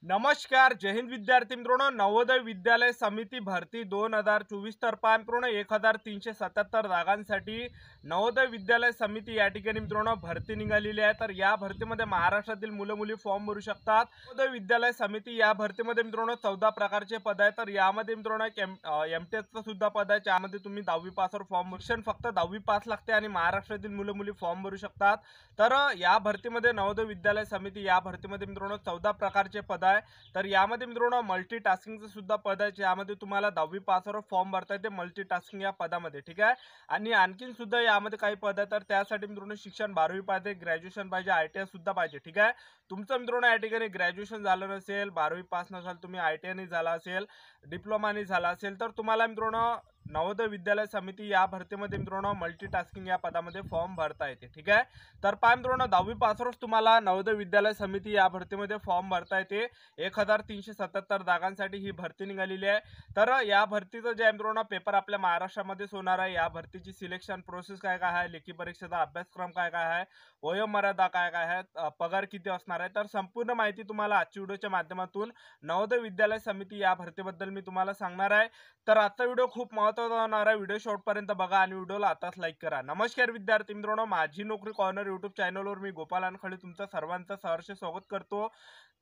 नमस्कार, जय हिंद विद्यार्थी मित्रांनो. नवोदय विद्यालय समिती भरती 2024 तर्फे मित्रांनो 1377 जागांसाठी नवोदय विद्यालय समिती या ठिकाणी मित्रांनो भरती निघालेली आहे. तर या भरतीमध्ये महाराष्ट्रातील मुलं मुली फॉर्म भरू शकतात. नवोदय विद्यालय समिती या भरतीमध्ये मित्रांनो 14 प्रकारचे पद आहेत. तर यामध्ये मित्रांनो एमटेकचं सुद्धा पद आहे, ज्यामध्ये तुम्ही 10वी पासवर फॉर्म शिक्षण फक्त 10वी पास लागते आणि महाराष्ट्रातील मुलं मुली फॉर्म भरू शकतात. तर या भरतीमध्ये नवोदय विद्यालय समिती या भरतीमध्ये मित्रांनो 14 प्रकारचे पद आहे. तर यामध्ये मित्रांनो मल्टीटास्किंगचं सुद्धा पद आहे, ज्यामध्ये तुम्हाला 10वी पासवर फॉर्म भरता येते मल्टीटास्किंग या पदामध्ये. ठीक आहे. आणि आणखीन सुद्धा यामध्ये काही पद आहे. तर त्यासाठी मित्रांनो शिक्षण 12वी पाहिजे, ग्रॅज्युएशन पाहिजे, ITI सुद्धा पाहिजे. ठीक आहे. तुमचं मित्रांनो या ठिकाणी ग्रॅज्युएशन झालं नसेल, 12वी पास नसाल, तुम्ही ITI नाही झाला असेल, डिप्लोमा नाही झाला असेल, तर तुम्हाला मित्रांनो नवोदय विद्यालय समिती या भरतीमध्ये मित्रांनो मल्टीटास्किंग या पदामध्ये फॉर्म भरता येते. ठीक आहे. तर पहा मित्रांनो 10वी पासवरच तुम्हाला नवोदय विद्यालय समिती या भरतीमध्ये फॉर्म भरता येते. 1377 जागांसाठी ही भरती निघालेली आहे. तर या भरतीचं जे मित्रांनो पेपर आपल्या महाराष्ट्रामध्येच होणार आहे. या भरतीची सिलेक्शन प्रोसेस काय काय आहे, लेखी परीक्षेचा अभ्यासक्रम काय काय आहे, वयोमर्यादा काय काय आहे, पगार किती असणार आहे, तर संपूर्ण माहिती तुम्हाला आजच्या व्हिडिओच्या माध्यमातून नवोदय विद्यालय समिती या भरतीबद्दल मी तुम्हाला सांगणार आहे. तर आजचा व्हिडिओ खूप महत्त्वाचा होणार आहे. व्हिडिओ शेवटपर्यंत बघा आणि व्हिडिओला आताच लाईक करा. नमस्कार विद्यार्थी मित्रांनो, माझी नोकरी कॉर्नर यूट्यूब चॅनलवर मी गोपाल अनखळे तुमचं सर्वांचं सहर्ष स्वागत करतो.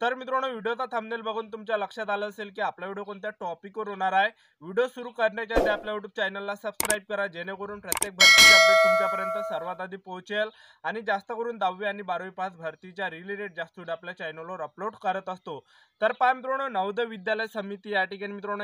तर मित्रांनो व्हिडिओचा थंबनेल बघून तुमच्या लक्षात आलं असेल की आपला व्हिडिओ कोणत्या टॉपिकवर होणार आहे. व्हिडिओ सुरू करण्याच्या आधी आपल्या यूट्यूब चॅनलला सबस्क्राईब करा, जेणेकरून प्रत्येक भरतीचे अपडेट तुमच्यापर्यंत सर्वात आधी पोहोचेल. आणि जास्त करून 10वी आणि 12वी पास भरतीच्या रिलेटेड जास्त व्हिडिओ आपल्या चॅनलवर अपलोड करत असतो. तर पहा मित्रांनो नवोदय विद्यालय समिती या ठिकाणी मित्रांनो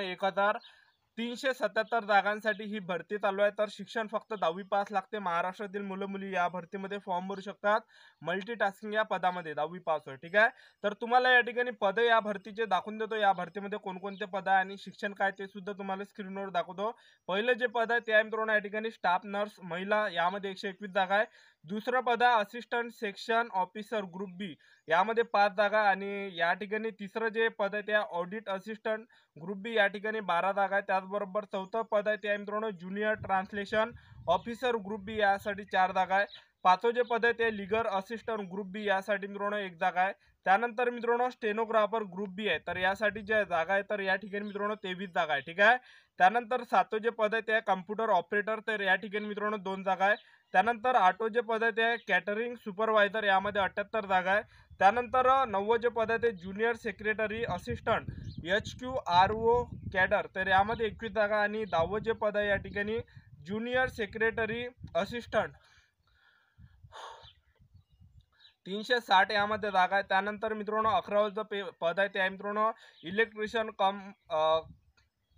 1377 जागांसाठी ही भरती चालू आहे. तर शिक्षण फक्त 10वी पास लागते. महाराष्ट्रातील मुलं मुली या भरतीमध्ये फॉर्म भरू शकतात मल्टीटास्किंग या पदामध्ये 10वी पास होय. ठीक आहे. तर तुम्हाला या ठिकाणी पद या भरतीचे दाखवून देतो. या भरतीमध्ये कोणकोणते पद आहे आणि शिक्षण काय ते सुद्धा तुम्हाला स्क्रीनवर दाखवतो. पहिलं जे पद आहे ते आहे मित्रांनो या ठिकाणी स्टाफ नर्स महिला, यामध्ये 121 जागा आहे. दुसरं पद आहे असिस्टंट सेक्शन ऑफिसर ग्रुप बी, यामध्ये 5 जागा. आणि या ठिकाणी तिसरं जे पद आहे ते ऑडिट असिस्टंट ग्रुप बी, या ठिकाणी 12 जागा आहे. त्याचबरोबर चौथं पद आहे ते आहे मित्रांनो ज्युनियर ट्रान्सलेशन ऑफिसर ग्रुप बी, यासाठी 4 जागा आहे. पाचवं जे पद आहे ते लीगल असिस्टंट ग्रुप बी, यासाठी मित्रांनो 1 जागा आहे. त्यानंतर मित्रांनो स्टेनोग्राफर ग्रुप बी आहे. तर यासाठी ज्या जागा आहे तर या ठिकाणी मित्रांनो 23 जागा आहे. ठीक आहे. त्यानंतर 7वं जे पद आहे ते कम्प्युटर ऑपरेटर, तर या ठिकाणी मित्रांनो 2 जागा आहे. त्यानंतर 8वं जे पद आहे ते कॅटरिंग सुपरवायझर, यामध्ये 78 जागा आहे. त्यानंतर 9वं जे पद आहे ते junior secretary assistant HQRO cadre, तर यामध्ये 21 जागा. आणि 10वं जे पद आहे या ठिकाणी ज्युनियर सेक्रेटरी असिस्टंट 360, यामध्ये जागा आहे. त्यानंतर मित्रांनो 11वं जे पद आहे ते आहे मित्रांनो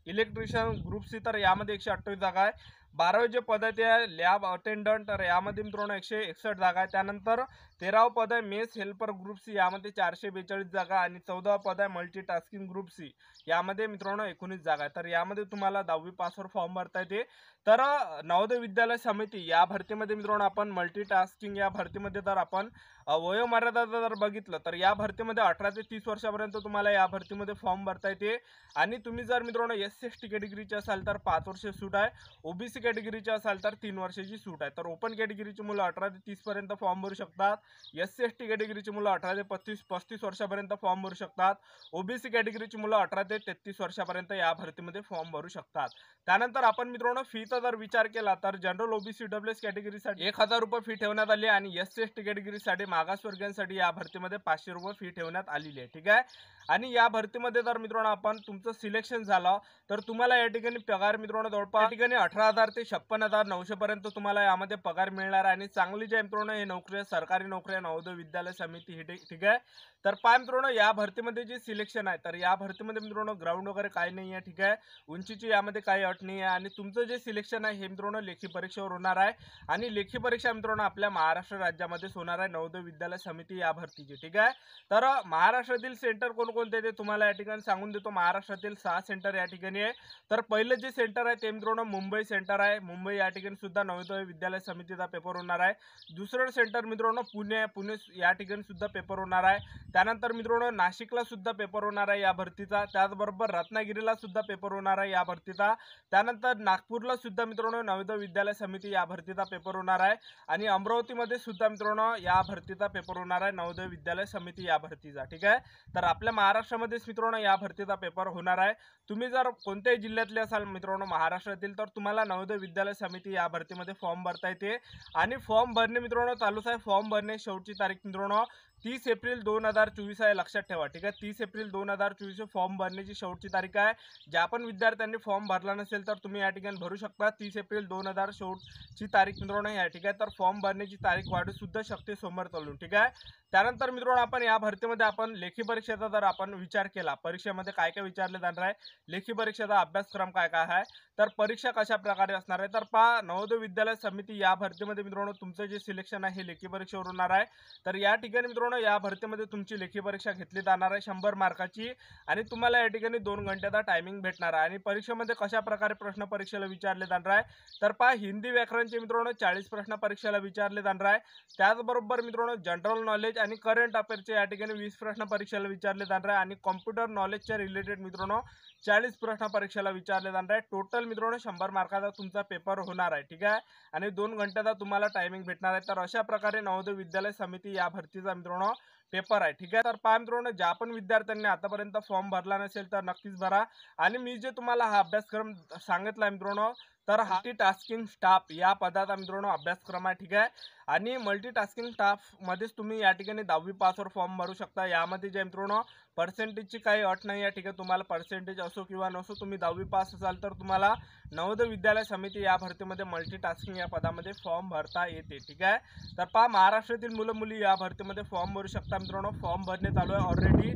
इलेक्ट्रिशियन ग्रुप सी, तर यामध्ये 128 जागा आहे. 12वं जे पद आहे ते लॅब अटेंडंट, तर यामध्ये मित्रांनो 161 जागा आहे. त्यानंतर 13वं पद आहे मेस हेल्पर ग्रुप सी, यामध्ये 442 जागा. आणि 14वं पद आहे मल्टीटास्किंग ग्रुप सी, यामध्ये मित्रांनो 19 जागा आहे. तर यामध्ये तुम्हाला 10वी पासवर फॉर्म भरता येते. तर नवोदय विद्यालय समिती या भरतीमध्ये मित्रांनो आपण मल्टीटास्किंग या भरतीमध्ये जर आपण वयोमर्यादा जर बघितलं तर या भरतीमध्ये 18 ते 30 वर्षापर्यंत तुम्हाला या भरतीमध्ये फॉर्म भरता येते. आणि तुम्ही जर मित्रांनो SC/ST कॅटेगरीचे असाल तर 5 वर्ष सूट आहे. OBC कॅटेगरीचे असाल तर 3 वर्षाची सूट आहे. तर ओपन कॅटेगरीची मुलं 18 ते 30 पर्यंत फॉर्म भरू शकतात. SC/ST कॅटेगरीची मुलं 18 ते 35 वर्षापर्यंत फॉर्म भरू शकतात. OBC कॅटेगरीची मुलं 18 ते 33 वर्षापर्यंत या भरतीमध्ये फॉर्म भरू शकतात. त्यानंतर आपण मित्रांनो फीचा जर विचार केला तर जनरल OBC EWS कॅटेगरीसाठी 1000 रुपये फी ठेवण्यात आली आणि SC/ST कॅटेगरीसाठी मागासवर्गीयांसाठी या भरतीमध्ये 500 रुपये फी ठेवण्यात आलेली आहे. ठीक आहे. आणि या भरतीमध्ये जर मित्रांनो आपण तुमचं सिलेक्शन झालं तर तुम्हाला या ठिकाणी पगार मित्रांनो जवळपास या ठिकाणी 18,000 ते 56,900 पर्यंत तुम्हाला यामध्ये पगार मिळणार आहे. आणि चांगली जी मित्रांनो हे नोकरी सरकारी नोकरी आहे नवोदय विद्यालय समिती ही. ठीक आहे. तर पहा मित्रांनो या भरतीमध्ये जे सिलेक्शन आहे तर या भरतीमध्ये मित्रांनो ग्राउंड वगैरे काही नाही आहे. ठीक आहे. उंचीची यामध्ये काही अट नाही आहे. आणि तुमचं जे सिलेक्शन आहे हे मित्रांनो लेखी परीक्षेवर होणार आहे. आणि लेखी परीक्षा मित्रांनो आपल्या महाराष्ट्र राज्यामध्येच होणार आहे नवोदय विद्यालय समिती या भरतीची. ठीक आहे. तर महाराष्ट्रातील सेंटर कोणकोणते ते तुम्हाला या ठिकाणी सांगून देतो. महाराष्ट्रातील 6 सेंटर या ठिकाणी आहे. तर पहिलं जे सेंटर आहे ते मित्रांनो मुंबई सेंटर आहे. मुंबई या ठिकाणी सुद्धा नवोदय विद्यालय समितीचा पेपर होणार आहे. दुसरं सेंटर मित्रांनो पुणे या ठिकाणी सुद्धा पेपर होणार आहे. त्यानंतर मित्रांनो नाशिकला सुद्धा पेपर होणार आहे या भरतीचा, त्याचबरोबर रत्नागिरीला सुद्धा पेपर होणार आहे या भरतीचा, त्यानंतर नागपूरला सुद्धा मित्रांनो नवोदय विद्यालय समिती या भरतीचा पेपर होणार आहे आणि अमरावतीमध्ये सुद्धा मित्रांनो या भरतीचा पेपर होणार आहे नवोदय विद्यालय समिती या भरतीचा। ठीक आहे, तर आपल्या महाराष्ट्रामध्येच मित्रांनो या भरतीचा पेपर होणार आहे। तुम्ही जर कोणत्याही जिल्ह्यातले असाल मित्रांनो महाराष्ट्रातील, तर तुम्हाला नवोदय विद्यालय समिती या भरतीमध्ये फॉर्म भरता येते आणि फॉर्म भरणे मित्रांनो चालूच आहे। फॉर्म भरणे शेवटची तारीख मित्रांनो 30 एप्रिल 2024 आहे, लक्षात ठेवा। ठीक आहे, 30 एप्रिल 2024 फॉर्म भरण्याची शेवटची तारीख आहे। ज्या पण विद्यार्थ्यांनी फॉर्म भरला नसेल तर तुम्ही या ठिकाणी भरू शकता। 30 एप्रिल 2000 शेवटची तारीख मित्रांनो या ठीक आहे, तर फॉर्म भरण्याची तारीख वाढू सुद्धा शकते समोर चालून। ठीक आहे, त्यानंतर मित्रांनो आपण या भरतीमध्ये आपण लेखी परीक्षेचा जर आपण विचार केला, परीक्षेमध्ये काय काय विचारले जाणार आहे, लेखी परीक्षेचा अभ्यासक्रम काय काय आहे, तर परीक्षा कशा प्रकारे असणार आहे, तर पहा नवोदय विद्यालय समिती या भरतीमध्ये मित्रांनो तुमचं जे सिलेक्शन आहे हे लेखी परीक्षेवर होणार आहे। तर या ठिकाणी मित्रांनो या भरतीमध्ये तुमची लेखी परीक्षा घेतली जाणार आहे 100 मार्काची आणि तुम्हाला या ठिकाणी 2 घंट्याचा टायमिंग भेटणार आहे। आणि परीक्षेमध्ये कशा प्रकारे प्रश्न परीक्षेला विचारले जाणार आहे, तर पहा हिंदी व्याकरणचे मित्रांनो 40 प्रश्न परीक्षेला विचारले जाणार आहे। त्याचबरोबर मित्रांनो जनरल नॉलेज आणि करंट अफेअरचे या ठिकाणी 20 प्रश्न परीक्षेला विचारले जाणार आहे आणि कॉम्प्युटर नॉलेजच्या रिलेटेड मित्रांनो 40 प्रश्न परीक्षेला विचारले जाणार आहे। टोटल मित्रांनो 100 मार्काचा तुमचा पेपर होणार आहे। ठीक आहे, आणि 2 घंट्याचा तुम्हाला टायमिंग भेटणार आहे। तर अशा प्रकारे नवोदय विद्यालय समिती या भरतीचा मित्रांनो पेपर आहे। ठीक आहे, तर पहा मित्रांनो ज्या पण विद्यार्थ्यांनी आतापर्यंत फॉर्म भरला नसेल तर नक्कीच भरा। आणि मी जे तुम्हाला हा अभ्यासक्रम सांगितला मित्रांनो, तर मल्टीटास्किंग स्टाफ या पदाचा मित्रांनो अभ्यासक्रम आहे। ठीक आहे, आणि मल्टीटास्किंग स्टाफ मध्येच तुम्ही या ठिकाणी 10वी पासवर फॉर्म भरू शकता। यामध्ये जे मित्रांनो पर्सेंटेजची काही अट नाही आहे। ठीक आहे, तुम्हाला पर्सेंटेज असो किंवा नसो, तुम्ही 10वी पास असाल तर तुम्हाला नवोदय विद्यालय समिती या भरतीमध्ये मल्टीटास्किंग या पदामध्ये फॉर्म भरता येते। ठीक आहे, तर पहा महाराष्ट्रातील मुलं मुली या भरतीमध्ये फॉर्म भरू शकता मित्रांनो। फॉर्म भरणे चालू आहे ऑलरेडी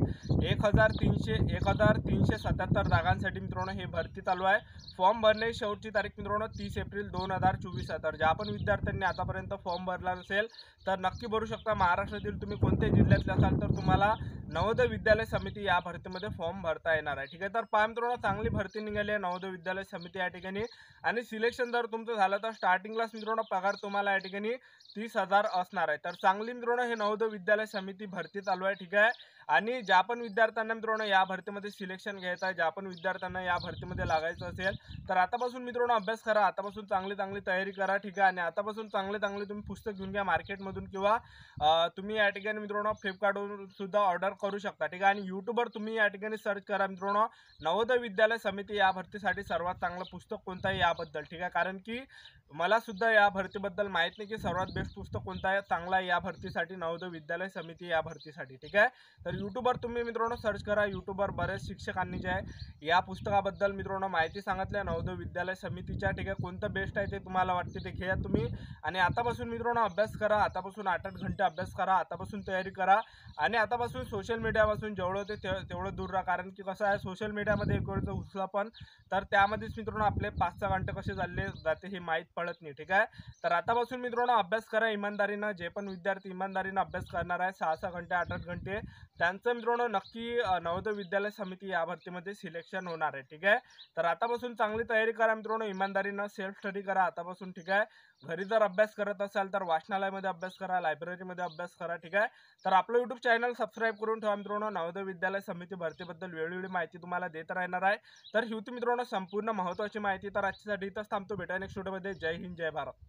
1377 जागांसाठी मित्रांनो हे भरती चालू आहे। फॉर्म भरणे शेवटची तारीख मित्रांनो 30 एप्रिल 2024 आहे। तर ज्या पण विद्यार्थ्यांनी आतापर्यंत फॉर्म भरला नसेल तर नक्की भरू शकता। महाराष्ट्रातील तुम्ही कोणत्याही जिल्ह्यातले असाल तर तुम्हाला नवोदय विद्यालय समिती या भरतीमध्ये फॉर्म भरता येणार आहे। ठीक आहे, तर पहा मित्रांनो चांगली भरती निघाली आहे नवोदय विद्यालय समिती या ठिकाणी आणि सिलेक्शन जर तुमचं झालं तर स्टार्टिंगलाच मित्रांनो पगार तुम्हाला या ठिकाणी 30,000 असणार आहे। तर चांगली मित्रांनो हे नवोदय विद्यालय समिती भरती चालू आहे। ठीक आहे, आणि ज्या पण विद्यार्थ्यांना मित्रांनो या भरतीमध्ये सिलेक्शन घ्यायचं आहे, ज्या पण विद्यार्थ्यांना या भरतीमध्ये लागायचं असेल तर आतापासून मित्रांनो अभ्यास करा, आतापासून चांगली तयारी करा। ठीक आहे, आणि आतापासून चांगले तुम्ही पुस्तक घेऊन घ्या मार्केटमधून किंवा तुम्ही या ठिकाणी मित्रांनो फ्लिपकार्टवरून सुद्धा ऑर्डर करू शकता। ठीक आहे, आणि यूट्यूबवर तुम्ही या ठिकाणी सर्च करा मित्रांनो नवोदय विद्यालय समिती या भरतीसाठी सर्वात चांगलं पुस्तक कोणतं आहे याबद्दल। ठीक आहे, कारण की मला सुद्धा या भरतीबद्दल माहित नाही की सर्वात बेस्ट पुस्तक कोणतं आहे, चांगला आहे या भरतीसाठी नवोदय विद्यालय समिती या भरतीसाठी। ठीक आहे, तर यूट्यूबवर तुम्ही मित्रांनो सर्च करा। यूट्यूबवर बरेच शिक्षकांनी जे आहे या पुस्तकाबद्दल मित्रांनो माहिती सांगितली नवोदय विद्यालय समितीच्या। ठीक आहे, कोणतं बेस्ट आहे ते तुम्हाला वाटते ते घ्या तुम्ही आणि आतापासून मित्रांनो अभ्यास करा, आतापासून 8-8 घंटे अभ्यास करा, आतापासून तयारी करा आणि आतापासून सोशल मीडियापासून जेवढं होते तेवढं दूर राहा। कारण की कसं आहे सोशल मीडियामध्ये एक वेळचं घुसला पण तर त्यामध्येच मित्रांनो आपले 5-6 घंटे कसे चालले जाते हे माहीत पडत नाही। ठीक आहे, तर आतापासून मित्रांनो अभ्यास करा इमानदारीनं। जे पण विद्यार्थी इमानदारीनं अभ्यास करणार आहे 6-6 घंटे 8-8 घंटे त्यांचं मित्रांनो नक्की नवोदय विद्यालय समिती या भरतीमध्ये सिलेक्शन होणार आहे। ठीक आहे, तर आतापासून चांगली तयारी करा मित्रांनो, इमानदारीनं सेल्फ स्टडी करा आतापासून। ठीक आहे, घरी जर अभ्यास करत असाल तर वाचनालयामध्ये अभ्यास करा, लायब्ररीमध्ये अभ्यास करा। ठीक आहे, तर आपलं यूट्यूब चॅनल सबस्क्राईब करून ठेवा मित्रांनो। नवोदय विद्यालय समिती भरतीबद्दल वेळोवेळी माहिती तुम्हाला देत राहणार आहे। तर ही होती मित्रांनो संपूर्ण महत्त्वाची माहिती। तर आजच्यासाठी इथंच थांबतो, भेटा नेक्स्ट व्हिडिओमध्ये। जय हिंद जय भारत।